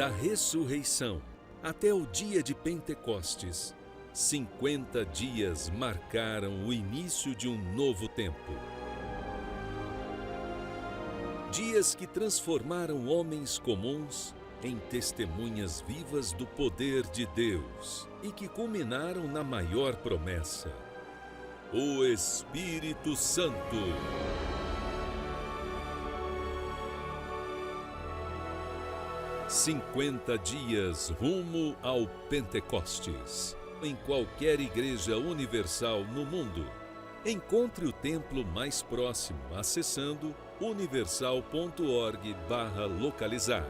Da ressurreição até o dia de Pentecostes, 50 dias marcaram o início de um novo tempo. Dias que transformaram homens comuns em testemunhas vivas do poder de Deus e que culminaram na maior promessa: o Espírito Santo. 50 dias rumo ao Pentecostes. Em qualquer igreja universal no mundo, encontre o templo mais próximo acessando universal.org/localizar.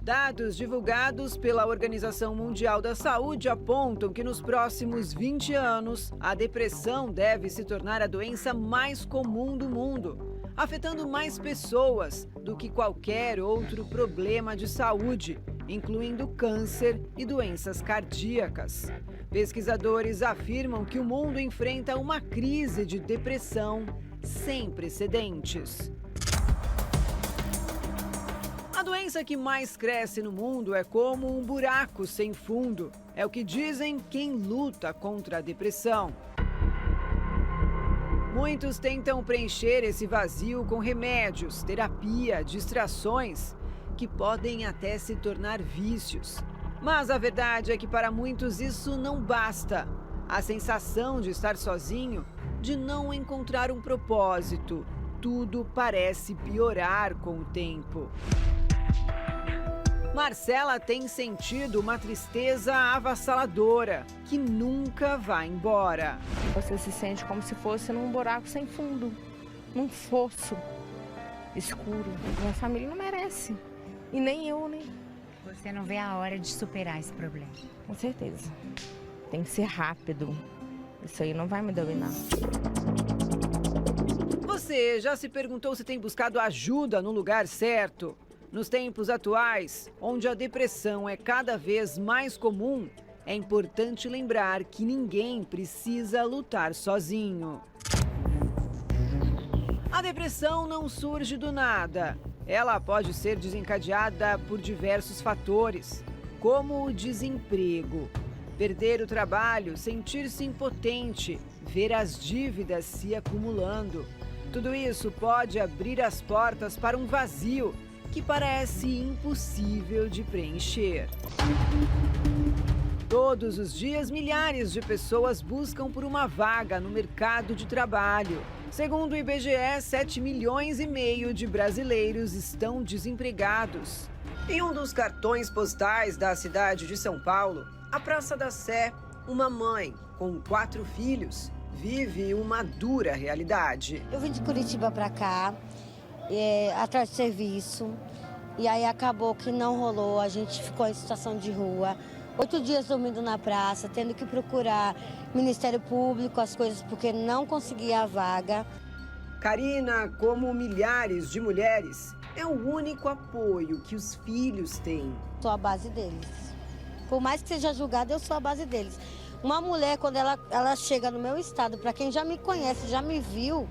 Dados divulgados pela Organização Mundial da Saúde apontam que nos próximos 20 anos, a depressão deve se tornar a doença mais comum do mundo, afetando mais pessoas do que qualquer outro problema de saúde, incluindo câncer e doenças cardíacas. Pesquisadores afirmam que o mundo enfrenta uma crise de depressão sem precedentes. A doença que mais cresce no mundo é como um buraco sem fundo. É o que dizem quem luta contra a depressão. Muitos tentam preencher esse vazio com remédios, terapia, distrações, que podem até se tornar vícios. Mas a verdade é que para muitos isso não basta. A sensação de estar sozinho, de não encontrar um propósito, tudo parece piorar com o tempo. Marcela tem sentido uma tristeza avassaladora, que nunca vai embora. Você se sente como se fosse num buraco sem fundo, num fosso escuro. Minha família não merece, e nem eu, nem... Você não vê a hora de superar esse problema? Com certeza. Tem que ser rápido. Isso aí não vai me dominar. Você já se perguntou se tem buscado ajuda no lugar certo? Nos tempos atuais, onde a depressão é cada vez mais comum, é importante lembrar que ninguém precisa lutar sozinho. A depressão não surge do nada. Ela pode ser desencadeada por diversos fatores, como o desemprego, perder o trabalho, sentir-se impotente, ver as dívidas se acumulando. Tudo isso pode abrir as portas para um vazio que parece impossível de preencher. Todos os dias, milhares de pessoas buscam por uma vaga no mercado de trabalho. Segundo o IBGE, 7,5 milhões de brasileiros estão desempregados. Em um dos cartões postais da cidade de São Paulo, a Praça da Sé, uma mãe com 4 filhos vive uma dura realidade. Eu vim de Curitiba para cá, atrás de serviço, e aí acabou que não rolou, a gente ficou em situação de rua. 8 dias dormindo na praça, tendo que procurar Ministério Público, as coisas, porque não conseguia a vaga. Karina, como milhares de mulheres, é o único apoio que os filhos têm. Sou a base deles. Por mais que seja julgada, eu sou a base deles. Uma mulher, quando ela chega no meu estado, para quem já me conhece, já me viu,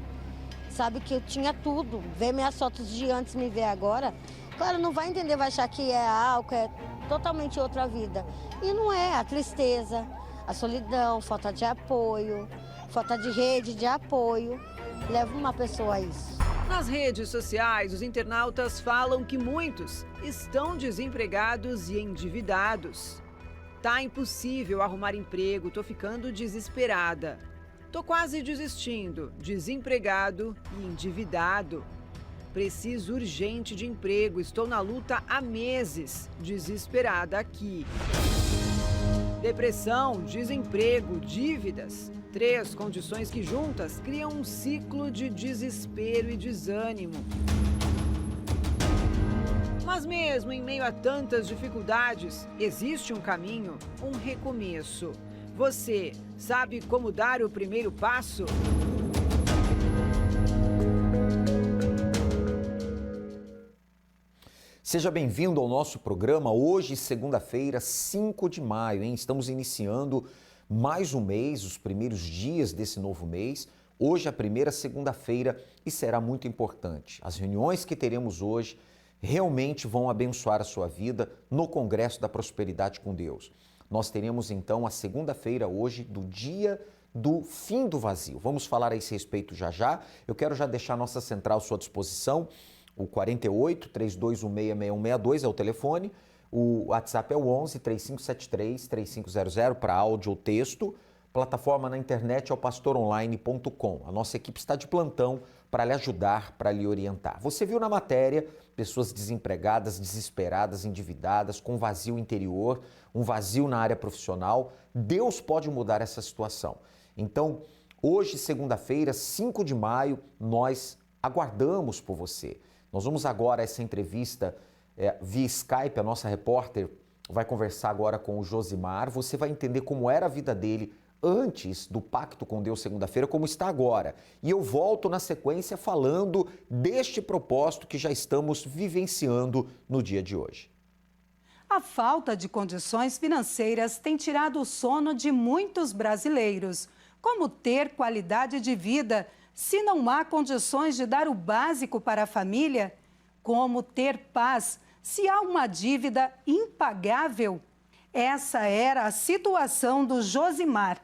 sabe que eu tinha tudo. Ver minhas fotos de antes, me ver agora, claro, não vai entender, vai achar que é álcool, é totalmente outra vida. E não é, a tristeza, a solidão, falta de apoio, falta de rede de apoio, leva uma pessoa a isso. Nas redes sociais, os internautas falam que muitos estão desempregados e endividados. Tá impossível arrumar emprego, tô ficando desesperada. Tô quase desistindo, desempregado e endividado. Preciso urgente de emprego, estou na luta há meses, desesperada aqui. Depressão, desemprego, dívidas. 3 condições que juntas criam um ciclo de desespero e desânimo. Mas mesmo em meio a tantas dificuldades, existe um caminho, um recomeço. Você sabe como dar o primeiro passo? Seja bem-vindo ao nosso programa. Hoje, segunda-feira, 5 de maio, hein? Estamos iniciando mais um mês, os primeiros dias desse novo mês. Hoje é a primeira segunda-feira e será muito importante. As reuniões que teremos hoje realmente vão abençoar a sua vida no Congresso da Prosperidade com Deus. Nós teremos então a segunda-feira hoje do dia do fim do vazio. Vamos falar a esse respeito já já. Eu quero já deixar a nossa central à sua disposição. O 48-3216-6162 é o telefone. O WhatsApp é o 11-3573-3500 para áudio ou texto. Plataforma na internet é o pastoronline.com. A nossa equipe está de plantão para lhe ajudar, para lhe orientar. Você viu na matéria pessoas desempregadas, desesperadas, endividadas, com vazio interior, um vazio na área profissional. Deus pode mudar essa situação. Então, hoje, segunda-feira, 5 de maio, nós aguardamos por você. Nós vamos agora a essa entrevista via Skype, a nossa repórter vai conversar agora com o Josimar. Você vai entender como era a vida dele antes do pacto com Deus segunda-feira, como está agora. E eu volto na sequência falando deste propósito que já estamos vivenciando no dia de hoje. A falta de condições financeiras tem tirado o sono de muitos brasileiros. Como ter qualidade de vida se não há condições de dar o básico para a família? Como ter paz se há uma dívida impagável? Essa era a situação do Josimar.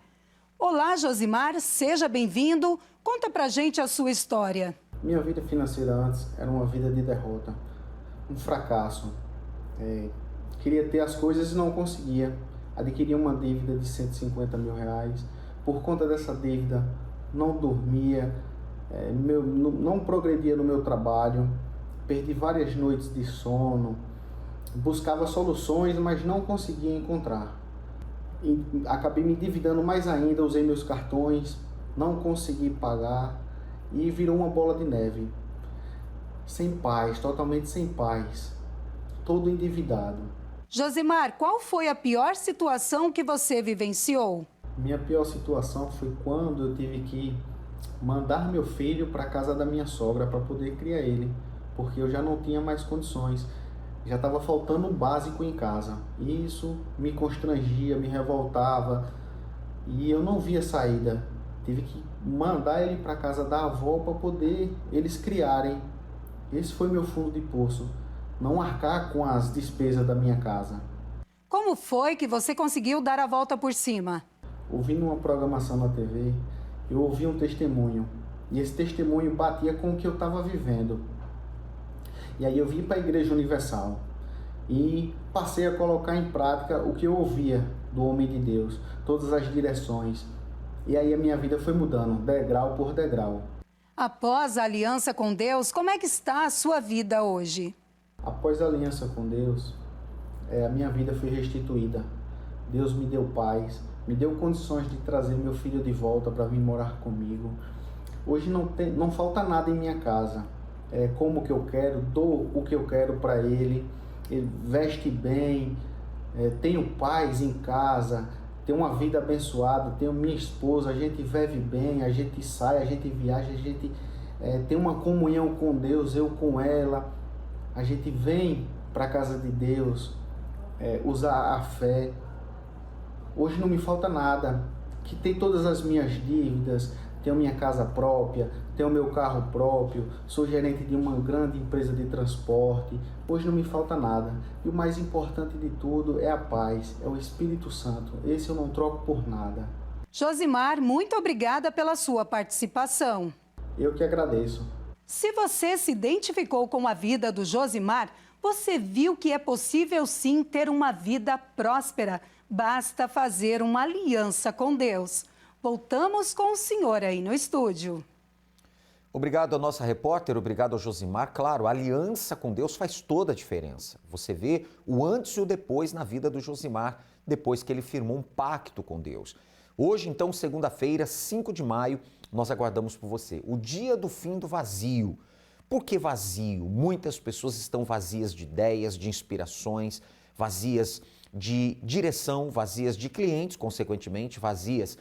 Olá, Josimar, seja bem-vindo. Conta pra gente a sua história. Minha vida financeira antes era uma vida de derrota, um fracasso. Queria ter as coisas e não conseguia. Adquiri uma dívida de 150 mil reais. Por conta dessa dívida, não dormia, não progredia no meu trabalho, perdi várias noites de sono, buscava soluções, mas não conseguia encontrar. E acabei me endividando mais ainda, usei meus cartões, não consegui pagar e virou uma bola de neve. Sem paz, totalmente sem paz, todo endividado. Josimar, qual foi a pior situação que você vivenciou? Minha pior situação foi quando eu tive que mandar meu filho para a casa da minha sogra para poder criar ele, porque eu já não tinha mais condições. Já estava faltando o básico em casa. E isso me constrangia, me revoltava e eu não via saída. Tive que mandar ele para a casa da avó para poder eles criarem. Esse foi meu fundo de poço, não arcar com as despesas da minha casa. Como foi que você conseguiu dar a volta por cima? Ouvindo uma programação na TV, eu ouvi um testemunho. E esse testemunho batia com o que eu estava vivendo. E aí eu vim para a Igreja Universal e passei a colocar em prática o que eu ouvia do homem de Deus, todas as direções. E aí a minha vida foi mudando, degrau por degrau. Após a aliança com Deus, como é que está a sua vida hoje? Após a aliança com Deus, a minha vida foi restituída. Deus me deu paz, me deu condições de trazer meu filho de volta para vir morar comigo. Hoje não falta nada em minha casa. Como que eu quero, dou o que eu quero para ele veste bem, tenho paz em casa, tenho uma vida abençoada, tenho minha esposa, a gente vive bem, a gente sai, a gente viaja, a gente tem uma comunhão com Deus, eu com ela, a gente vem para a casa de Deus, usar a fé. Hoje não me falta nada, quitei todas as minhas dívidas, tenho minha casa própria, tenho meu carro próprio, sou gerente de uma grande empresa de transporte. Hoje não me falta nada. E o mais importante de tudo é a paz, é o Espírito Santo. Esse eu não troco por nada. Josimar, muito obrigada pela sua participação. Eu que agradeço. Se você se identificou com a vida do Josimar, você viu que é possível sim ter uma vida próspera. Basta fazer uma aliança com Deus. Voltamos com o senhor aí no estúdio. Obrigado à nossa repórter, obrigado ao Josimar. Claro, a aliança com Deus faz toda a diferença. Você vê o antes e o depois na vida do Josimar, depois que ele firmou um pacto com Deus. Hoje, então, segunda-feira, 5 de maio, nós aguardamos por você. O dia do fim do vazio. Por que vazio? Muitas pessoas estão vazias de ideias, de inspirações, vazias de direção, vazias de clientes, consequentemente, vazias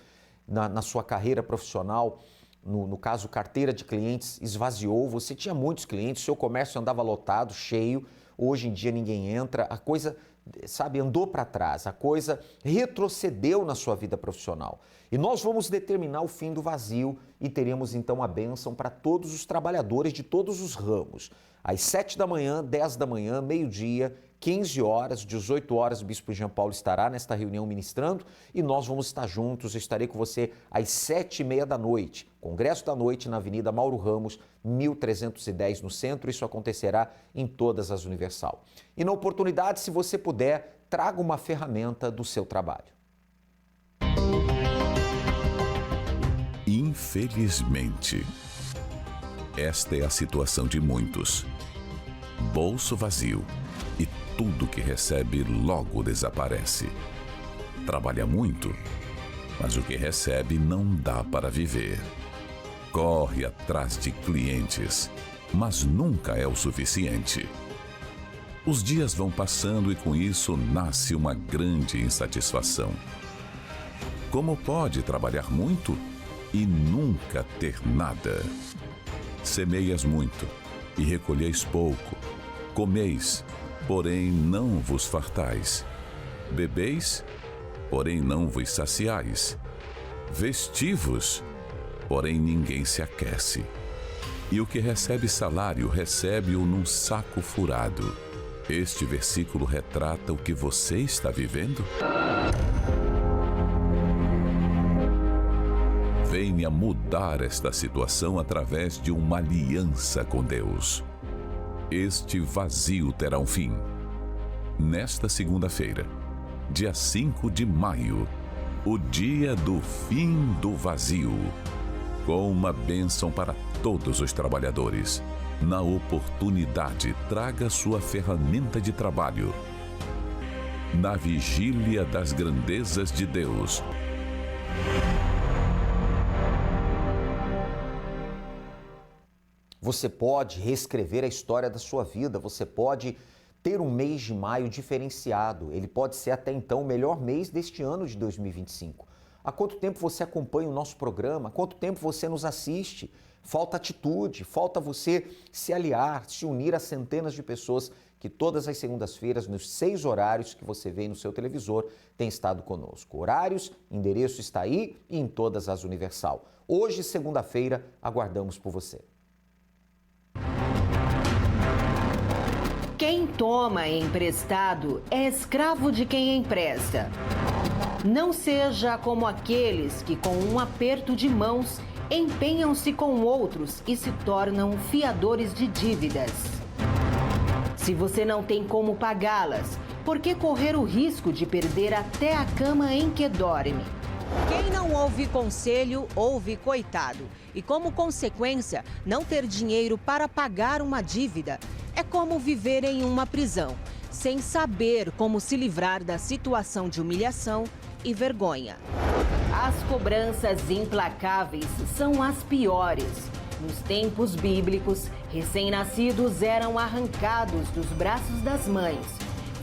na sua carreira profissional. No caso, carteira de clientes esvaziou, você tinha muitos clientes, seu comércio andava lotado, cheio, hoje em dia ninguém entra, a coisa, sabe, andou para trás, a coisa retrocedeu na sua vida profissional. E nós vamos determinar o fim do vazio e teremos então a bênção para todos os trabalhadores de todos os ramos. Às 7 da manhã, 10 da manhã, meio-dia, 15 horas, 18 horas, o Bispo Jean Paulo estará nesta reunião ministrando e nós vamos estar juntos. Eu estarei com você às 7h30 da noite, Congresso da Noite na Avenida Mauro Ramos, 1310 no centro. Isso acontecerá em todas as Universal. E na oportunidade, se você puder, traga uma ferramenta do seu trabalho. Infelizmente, esta é a situação de muitos. Bolso vazio e tudo que recebe logo desaparece. Trabalha muito, mas o que recebe não dá para viver. Corre atrás de clientes, mas nunca é o suficiente. Os dias vão passando e com isso nasce uma grande insatisfação. Como pode trabalhar muito e nunca ter nada? Semeias muito e recolheis pouco. Comeis, porém não vos fartais. Bebeis, porém não vos saciais. Vestivos, porém ninguém se aquece. E o que recebe salário, recebe-o num saco furado. Este versículo retrata o que você está vivendo? Venha mudar esta situação através de uma aliança com Deus. Este vazio terá um fim. Nesta segunda-feira, dia 5 de maio, o dia do fim do vazio, com uma bênção para todos os trabalhadores. Na oportunidade, traga sua ferramenta de trabalho. Na vigília das grandezas de Deus. Você pode reescrever a história da sua vida, você pode ter um mês de maio diferenciado. Ele pode ser até então o melhor mês deste ano de 2025. Há quanto tempo você acompanha o nosso programa? Há quanto tempo você nos assiste? Falta atitude, falta você se aliar, se unir a centenas de pessoas que todas as segundas-feiras, nos 6 horários que você vê no seu televisor, tem estado conosco. Horários, endereço está aí e em todas as Universal. Hoje, segunda-feira, aguardamos por você. Quem toma emprestado é escravo de quem empresta. Não seja como aqueles que, com um aperto de mãos, empenham-se com outros e se tornam fiadores de dívidas. Se você não tem como pagá-las, por que correr o risco de perder até a cama em que dorme? Quem não ouve conselho, ouve coitado. E como consequência, não ter dinheiro para pagar uma dívida é como viver em uma prisão, sem saber como se livrar da situação de humilhação e vergonha. As cobranças implacáveis são as piores. Nos tempos bíblicos, recém-nascidos eram arrancados dos braços das mães.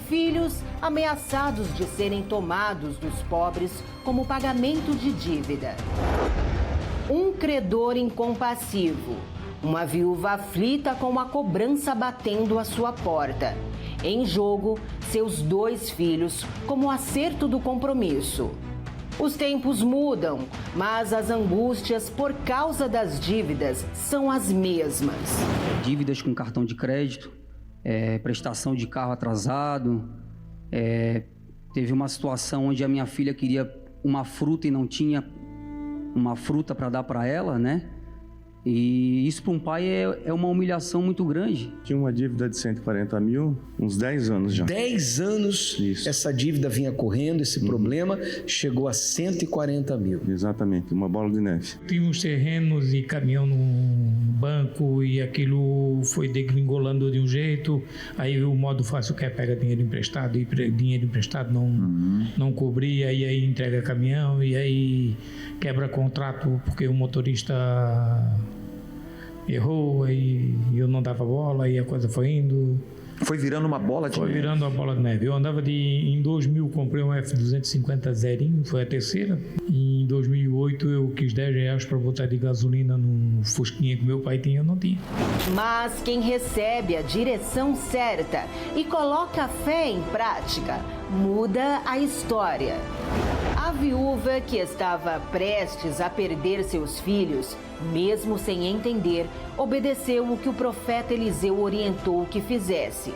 Filhos ameaçados de serem tomados dos pobres como pagamento de dívida. Um credor incompassivo. Uma viúva aflita com a cobrança batendo à sua porta. Em jogo, seus 2 filhos como acerto do compromisso. Os tempos mudam, mas as angústias por causa das dívidas são as mesmas. Dívidas com cartão de crédito, prestação de carro atrasado. Teve uma situação onde a minha filha queria uma fruta e não tinha uma fruta para dar para ela, né? E isso para um pai é uma humilhação muito grande. Tinha uma dívida de 140 mil, uns 10 anos já. 10 anos isso. Essa dívida vinha correndo, esse problema chegou a 140 mil. Exatamente, uma bola de neve. Tinha uns terrenos e caminhão no banco e aquilo foi degringolando de um jeito. Aí o modo fácil que é pega dinheiro emprestado e dinheiro emprestado não cobria e aí entrega caminhão e aí quebra contrato porque o motorista errou, aí eu não dava bola, aí a coisa foi indo. Foi virando uma bola de neve? Foi virando uma bola de neve. Eu andava em 2000, comprei um F250 zerinho, foi a terceira. E em 2008 eu quis R$10 para botar de gasolina num Fusquinha que meu pai tinha, eu não tinha. Mas quem recebe a direção certa e coloca a fé em prática, muda a história. A viúva que estava prestes a perder seus filhos, mesmo sem entender, obedeceu o que o profeta Eliseu orientou que fizesse.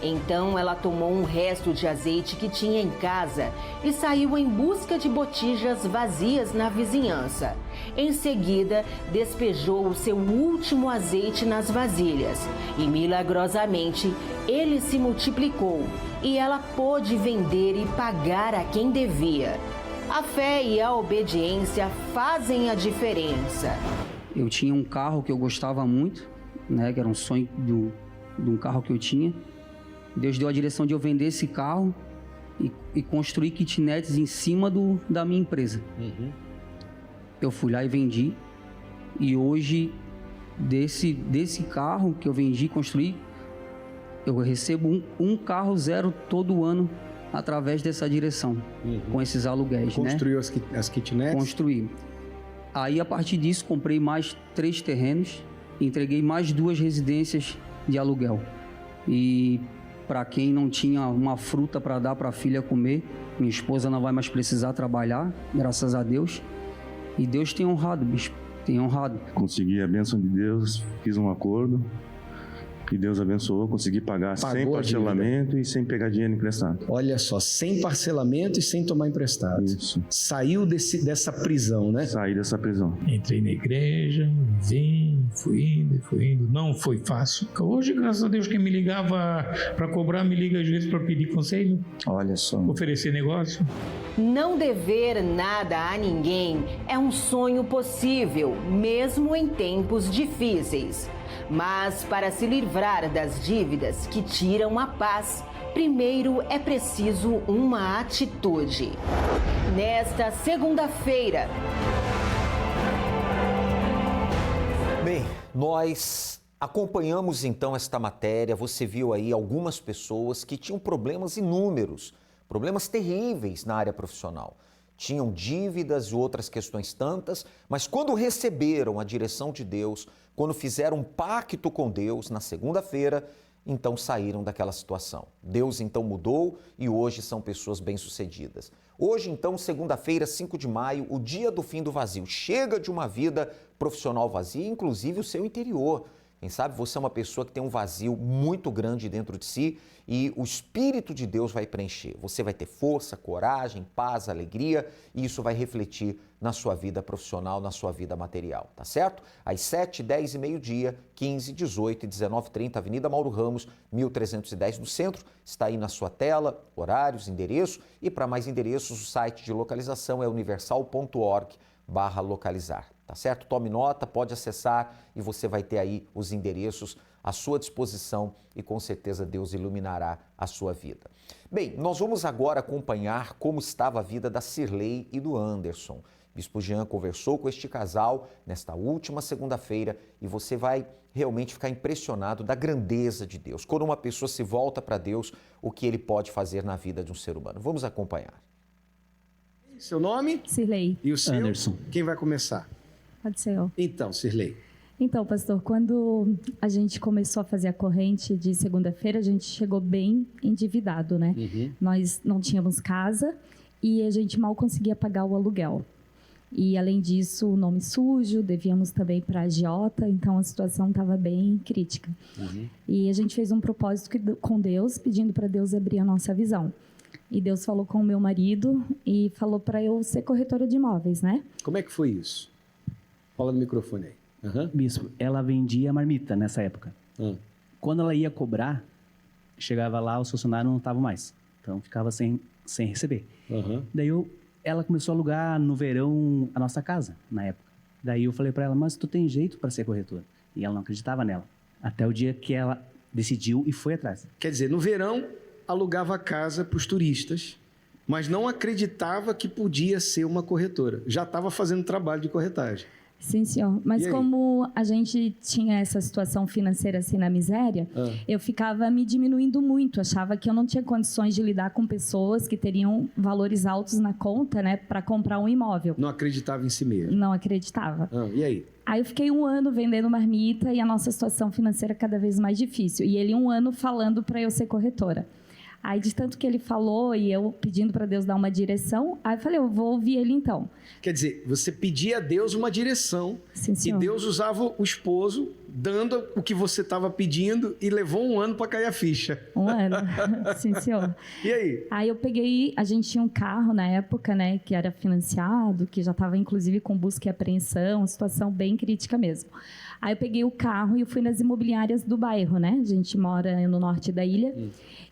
Então ela tomou um resto de azeite que tinha em casa e saiu em busca de botijas vazias na vizinhança. Em seguida, despejou o seu último azeite nas vasilhas e, milagrosamente, ele se multiplicou e ela pôde vender e pagar a quem devia. A fé e a obediência fazem a diferença. Eu tinha um carro que eu gostava muito, né, que era um sonho de um carro que eu tinha. Deus deu a direção de eu vender esse carro e construir kitnets em cima da minha empresa. Eu fui lá e vendi. E hoje, desse carro que eu vendi e construí, eu recebo um carro zero todo ano através dessa direção, com esses aluguéis. Construiu as kitnets? Construí. Aí, a partir disso, comprei mais 3 terrenos, entreguei mais 2 residências de aluguel. E para quem não tinha uma fruta para dar para a filha comer, minha esposa não vai mais precisar trabalhar, graças a Deus. E Deus tem honrado, bispo, tem honrado. Consegui a bênção de Deus, fiz um acordo. E Deus abençoou, consegui pagar sem parcelamento e sem pegar dinheiro emprestado. Olha só, sem parcelamento e sem tomar emprestado. Isso. Saiu dessa prisão, né? Saí dessa prisão. Entrei na igreja, vim, fui indo. Não foi fácil. Hoje, graças a Deus, quem me ligava para cobrar, me liga às vezes para pedir conselho. Olha só. Oferecer negócio. Não dever nada a ninguém é um sonho possível, mesmo em tempos difíceis. Mas para se livrar das dívidas que tiram a paz, primeiro é preciso uma atitude. Nesta segunda-feira. Bem, nós acompanhamos então esta matéria. Você viu aí algumas pessoas que tinham problemas inúmeros, problemas terríveis na área profissional. Tinham dívidas e outras questões tantas, mas quando receberam a direção de Deus, quando fizeram um pacto com Deus na segunda-feira, então saíram daquela situação. Deus então mudou e hoje são pessoas bem-sucedidas. Hoje então, segunda-feira, 5 de maio, o dia do fim do vazio. Chega de uma vida profissional vazia, inclusive o seu interior. Quem sabe você é uma pessoa que tem um vazio muito grande dentro de si e o Espírito de Deus vai preencher. Você vai ter força, coragem, paz, alegria e isso vai refletir na sua vida profissional, na sua vida material, tá certo? Às 7, 10 e meio-dia, 15, 18 e 19h30, Avenida Mauro Ramos, 1310 no centro. Está aí na sua tela, horários, endereço e para mais endereços o site de localização é universal.org/localizar. Tá certo? Tome nota, pode acessar e você vai ter aí os endereços à sua disposição e com certeza Deus iluminará a sua vida. Bem, nós vamos agora acompanhar como estava a vida da Cirlei e do Anderson. Bispo Jean conversou com este casal nesta última segunda-feira e você vai realmente ficar impressionado da grandeza de Deus. Quando uma pessoa se volta para Deus, o que ele pode fazer na vida de um ser humano. Vamos acompanhar. Seu nome? Cirlei. E o seu? Anderson. Quem vai começar? Pode ser eu. Então, Cirlei. Então, pastor, quando a gente começou a fazer a corrente de segunda-feira, a gente chegou bem endividado, né? Nós não tínhamos casa e a gente mal conseguia pagar o aluguel. E, além disso, o nome sujo, devíamos também para a agiota, então a situação estava bem crítica. E a gente fez um propósito com Deus, pedindo para Deus abrir a nossa visão. E Deus falou com o meu marido e falou para eu ser corretora de imóveis, né? Como é que foi isso? Fala no microfone aí. Bispo, ela vendia marmita nessa época. Quando ela ia cobrar, chegava lá, os funcionários não estavam mais. Então, ficava sem receber. Daí ela começou a alugar no verão a nossa casa, na época. Daí eu falei para ela, mas tu tem jeito para ser corretora? E ela não acreditava nela. Até o dia que ela decidiu e foi atrás. Quer dizer, no verão, alugava a casa para os turistas, mas não acreditava que podia ser uma corretora. Já estava fazendo trabalho de corretagem. Sim, senhor. Mas como a gente tinha essa situação financeira assim na miséria, eu ficava me diminuindo muito. Achava que eu não tinha condições de lidar com pessoas que teriam valores altos na conta, né, para comprar um imóvel. Não acreditava em si mesmo? Não acreditava. E aí? Aí eu fiquei 1 ano vendendo marmita e a nossa situação financeira cada vez mais difícil. E ele 1 ano falando para eu ser corretora. Aí, de tanto que ele falou e eu pedindo para Deus dar uma direção, aí eu falei, eu vou ouvir ele então. Quer dizer, você pedia a Deus uma direção. Sim, senhor. E Deus usava o esposo dando o que você estava pedindo e levou 1 ano para cair a ficha. 1 ano, sim, senhor. E aí? Aí eu peguei, a gente tinha um carro na época, né, que era financiado, que já estava inclusive com busca e apreensão, situação bem crítica mesmo. Aí eu peguei o carro e eu fui nas imobiliárias do bairro, né? A gente mora no norte da ilha.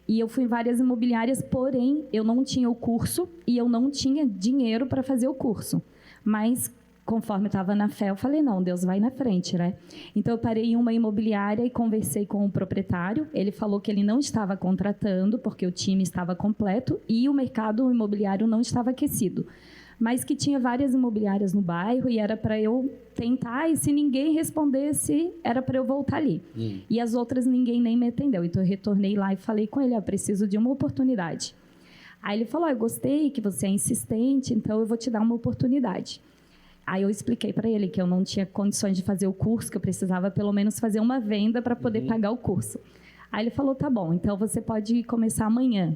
E eu fui em várias imobiliárias, porém, eu não tinha o curso e eu não tinha dinheiro para fazer o curso. Mas, conforme eu estava na fé, eu falei, não, Deus vai na frente, né? Então, eu parei em uma imobiliária e conversei com o proprietário. Ele falou que ele não estava contratando, porque o time estava completo e o mercado imobiliário não estava aquecido. Mas que tinha várias imobiliárias no bairro e era para eu tentar, e se ninguém respondesse, era para eu voltar ali. E as outras ninguém nem me atendeu. Então, eu retornei lá e falei com ele, eu preciso de uma oportunidade. Aí ele falou, eu gostei que você é insistente, então eu vou te dar uma oportunidade. Aí eu expliquei para ele que eu não tinha condições de fazer o curso, que eu precisava pelo menos fazer uma venda para poder pagar o curso. Aí ele falou, tá bom, então você pode começar amanhã.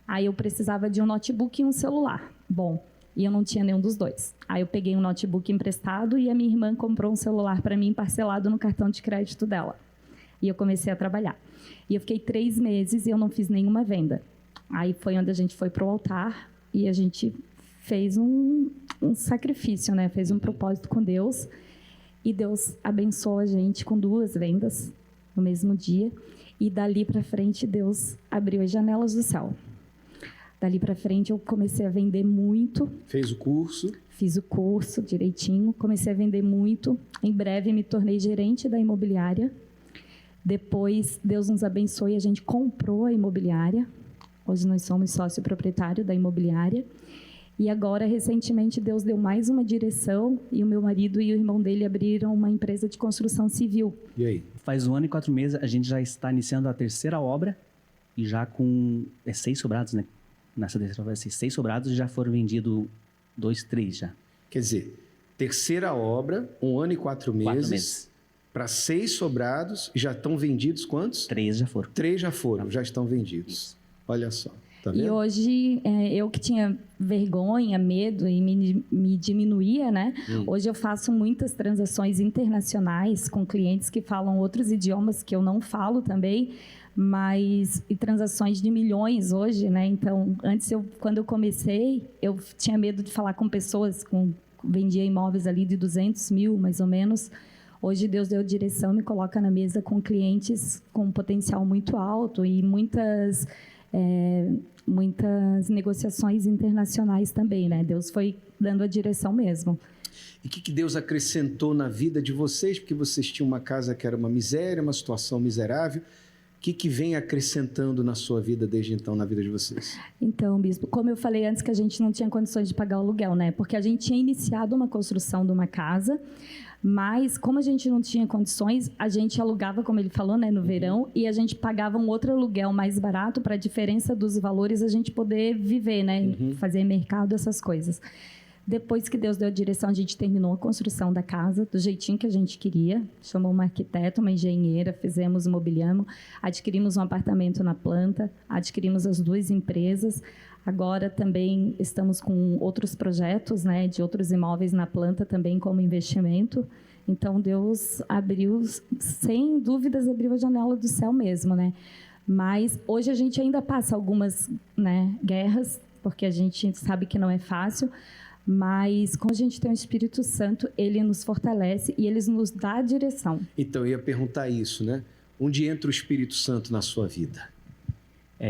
Aí eu precisava de um notebook e um celular. Bom, e eu não tinha nenhum dos dois. Aí eu peguei um notebook emprestado e a minha irmã comprou um celular para mim parcelado no cartão de crédito dela. E eu comecei a trabalhar. E eu fiquei 3 meses e eu não fiz nenhuma venda. Aí foi onde a gente foi para o altar e a gente fez um sacrifício, né? Fez um propósito com Deus. E Deus abençoou a gente com 2 vendas no mesmo dia. E dali para frente, Deus abriu as janelas do céu. Dali para frente, eu comecei a vender muito. Fez o curso? Fiz o curso direitinho. Comecei a vender muito. Em breve, me tornei gerente da imobiliária. Depois, Deus nos abençoou e a gente comprou a imobiliária. Hoje, nós somos sócio proprietário da imobiliária. E agora, recentemente, Deus deu mais uma direção e o meu marido e o irmão dele abriram uma empresa de construção civil. E aí? Faz 1 ano e 4 meses, a gente já está iniciando a 3ª obra e já com 6 sobrados, né? Nessa 3ª obra, 6 sobrados e já foram vendidos 2, 3 já. Quer dizer, 3ª obra, 1 ano e 4 meses. 4 meses. Para 6 sobrados, já estão vendidos quantos? 3 já foram. 3 já foram, já estão vendidos. Olha só. Tá vendo? E hoje, eu que tinha vergonha, medo e me diminuía, né? Hoje eu faço muitas transações internacionais com clientes que falam outros idiomas que eu não falo também, mas e transações de milhões hoje, né? Então, antes, quando eu comecei, eu tinha medo de falar com pessoas, vendia imóveis ali de 200 mil, mais ou menos. Hoje, Deus deu direção e me coloca na mesa com clientes com um potencial muito alto e muitas negociações internacionais também, né? Deus foi dando a direção mesmo. E o que Deus acrescentou na vida de vocês? Porque vocês tinham uma casa que era uma miséria, uma situação miserável. O que vem acrescentando na sua vida desde então, na vida de vocês? Então, bispo, como eu falei antes que a gente não tinha condições de pagar o aluguel, né? Porque a gente tinha iniciado uma construção de uma casa, mas como a gente não tinha condições, a gente alugava, como ele falou, né, no verão, e a gente pagava um outro aluguel mais barato para a diferença dos valores a gente poder viver, né? Fazer mercado, essas coisas. Depois que Deus deu a direção, a gente terminou a construção da casa do jeitinho que a gente queria. Chamou uma arquiteta, uma engenheira, fizemos, mobiliamos, adquirimos um apartamento na planta, adquirimos as 2 empresas. Agora também estamos com outros projetos, né, de outros imóveis na planta também como investimento. Então Deus abriu, sem dúvidas, abriu a janela do céu mesmo, né? Mas hoje a gente ainda passa algumas, né, guerras, porque a gente sabe que não é fácil. Mas, como a gente tem o Espírito Santo, ele nos fortalece e ele nos dá a direção. Então, eu ia perguntar isso, né? Onde entra o Espírito Santo na sua vida?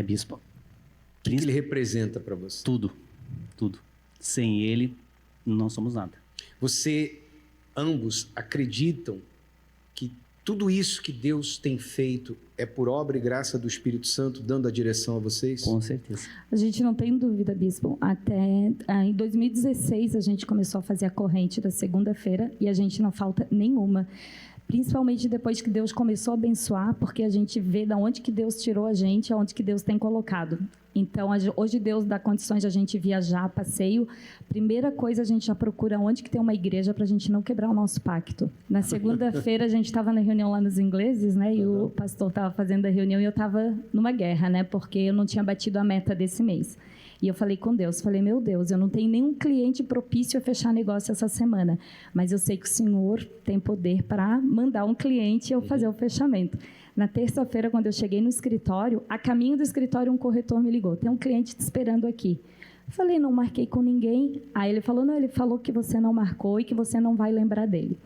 Bispo. O que ele representa para você? Tudo. Sem ele, não somos nada. Ambos acreditam que Tudo isso que Deus tem feito é por obra e graça do Espírito Santo, dando a direção a vocês? Com certeza. A gente não tem dúvida, Bispo. Até em 2016 a gente começou a fazer a corrente da segunda-feira e a gente não falta nenhuma. Principalmente depois que Deus começou a abençoar, porque a gente vê de onde que Deus tirou a gente, aonde que Deus tem colocado. Então, hoje Deus dá condições de a gente viajar, passeio. Primeira coisa, a gente já procura onde que tem uma igreja para a gente não quebrar o nosso pacto. Na segunda-feira, a gente estava na reunião lá nos ingleses, né? E o pastor estava fazendo a reunião e eu estava numa guerra, né? Porque eu não tinha batido a meta desse mês. E eu falei com Deus, meu Deus, eu não tenho nenhum cliente propício a fechar negócio essa semana, mas eu sei que o Senhor tem poder para mandar um cliente e eu fazer o fechamento. Na terça-feira, quando eu cheguei no escritório, a caminho do escritório, um corretor me ligou, tem um cliente te esperando aqui. Eu falei, não marquei com ninguém. Aí ele falou, não, ele falou que você não marcou e que você não vai lembrar dele.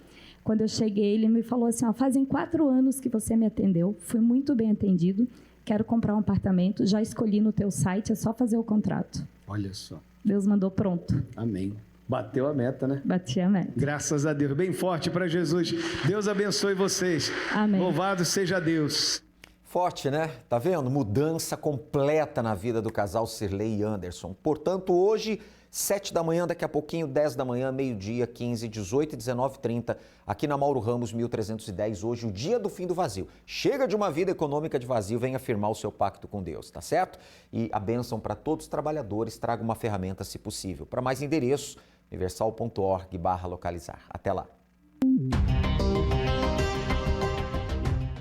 Quando eu cheguei, ele me falou assim, fazem 4 anos que você me atendeu, fui muito bem atendido, quero comprar um apartamento, já escolhi no teu site, é só fazer o contrato. Olha só. Deus mandou pronto. Amém. Bateu a meta, né? Bati a meta. Graças a Deus. Bem forte para Jesus. Deus abençoe vocês. Amém. Louvado seja Deus. Forte, né? Tá vendo? Mudança completa na vida do casal Sirley e Anderson. Portanto, hoje, 7 da manhã, daqui a pouquinho, 10 da manhã, meio-dia, 15, 18 e 19h30, aqui na Mauro Ramos, 1310, hoje, o dia do fim do vazio. Chega de uma vida econômica de vazio, venha firmar o seu pacto com Deus, tá certo? E a bênção para todos os trabalhadores, traga uma ferramenta se possível. Para mais endereços, universal.org/localizar. Até lá.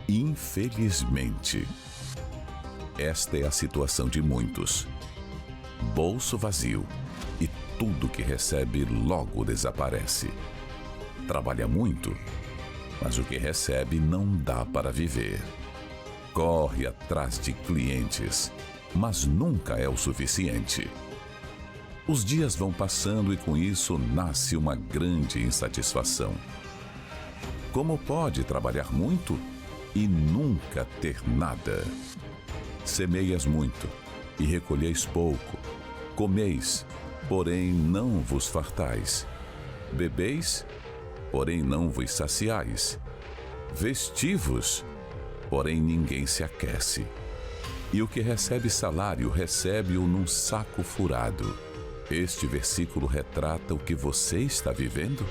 Infelizmente, esta é a situação de muitos. Bolso vazio e tudo que recebe logo desaparece. Trabalha muito, mas o que recebe não dá para viver. Corre atrás de clientes, mas nunca é o suficiente. Os dias vão passando e com isso nasce uma grande insatisfação. Como pode trabalhar muito e nunca ter nada? Semeias muito e recolheis pouco. Comeis, porém não vos fartais. Bebeis, porém não vos saciais. Vestivos, porém ninguém se aquece. E o que recebe salário, recebe-o num saco furado. Este versículo retrata o que você está vivendo?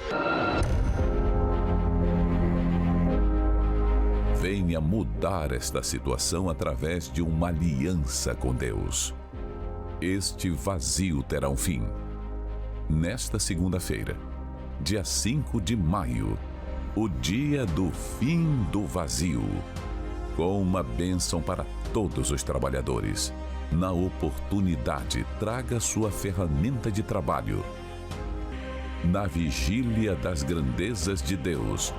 Venha mudar esta situação através de uma aliança com Deus. Este vazio terá um fim. Nesta segunda-feira, dia 5 de maio, o dia do fim do vazio, com uma bênção para todos os trabalhadores. Na oportunidade, traga sua ferramenta de trabalho. Na vigília das grandezas de Deus.